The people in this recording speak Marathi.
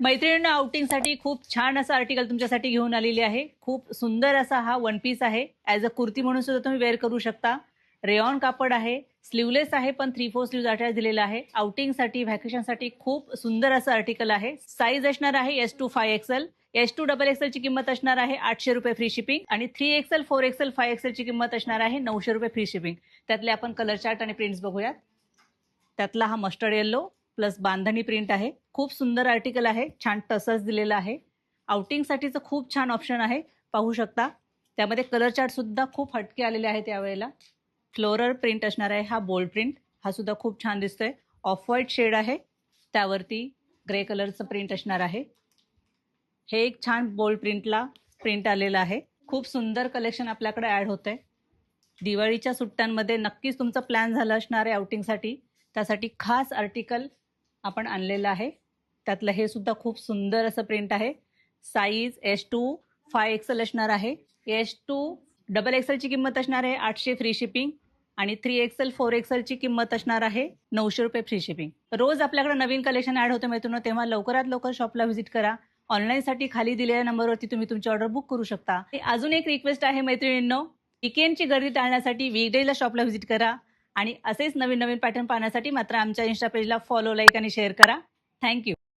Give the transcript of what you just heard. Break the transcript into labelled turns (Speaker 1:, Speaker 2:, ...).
Speaker 1: मैत्रिणींना आउटिंगसाठी खूप छान असं आर्टिकल तुमच्यासाठी घेऊन आलेली आहे। खूप सुंदर असा हा वन पीस आहे। ॲज अ कुर्ती म्हणून सुद्धा तुम्ही वेअर करू शकता। रेयॉन कापड आहे, स्लीवलेस आहे, पण 3/4 स्लीव्ज अटॅच दिलेला आहे। आउटिंगसाठी व्हॅकेशनसाठी खूप सुंदर असं आर्टिकल आहे। साईज असणार आहे S2 5XL। S2 XXL ची किंमत असणार आहे 800 रुपये फ्री शिपिंग आणि 3XL 4XL 5XL ची किंमत असणार आहे 900 रुपये फ्री शिपिंग। त्यातले आपण कलर चार्ट आणि प्रिंट्स बघूयात। त्यातला हा मस्टर्ड येल्लो प्लस बांधणी प्रिंट आहे। खूप सुंदर आर्टिकल आहे, छान टसच दिलेला आहे। आउटिंगसाठीचं खूप छान ऑप्शन आहे, पाहू शकता। त्यामध्ये कलर चार्ट सुद्धा खूप हटके आलेले आहेत यावेळेला। फ्लोरल प्रिंट असणार आहे, हा बोल्ड प्रिंट, हा सुद्धा खूप छान दिसतोय। ऑफ व्हाईट शेड आहे, त्यावरती ग्रे कलरचं प्रिंट असणार आहे। हे एक छान बोल्ड प्रिंट आलेलं आहे। खूप सुंदर कलेक्शन आपल्याकडे ऍड होतंय। दिवाळीच्या सुट्ट्यांमध्ये नक्कीच तुमचा प्लॅन झाला असणार आहे आउटिंगसाठी, त्यासाठी खास आर्टिकल आपण आणलेलं आहे। त्यातलं हे सुद्धा खूप सुंदर असं प्रिंट आहे। साईज S2 5XL असणार आहे। S2 XXL ची किंमत असणार आहे 800 फ्री शिपिंग आणि 3XL 4XL ची किंमत असणार आहे 900 रुपये फ्री शिपिंग। रोज आपल्याकडे नवीन कलेक्शन ऍड होतं मित्रांनो, तेव्हा लवकरात लवकर शॉपला व्हिजिट करा। ऑनलाईनसाठी खाली दिलेल्या नंबरवरती तुम्ही तुमची ऑर्डर बुक करू शकता। अजून एक रिक्वेस्ट आहे मैत्रिणींनो, वीकेंडची गर्दी टाळण्यासाठी वीकडेला शॉपला व्हिजिट करा आणि असेच नवीन नवीन पॅटर्न पाहण्यासाठी मात्र आमच्या इन्स्टा पेजला फॉलो, लाईक आणि शेअर करा। थँक्यू।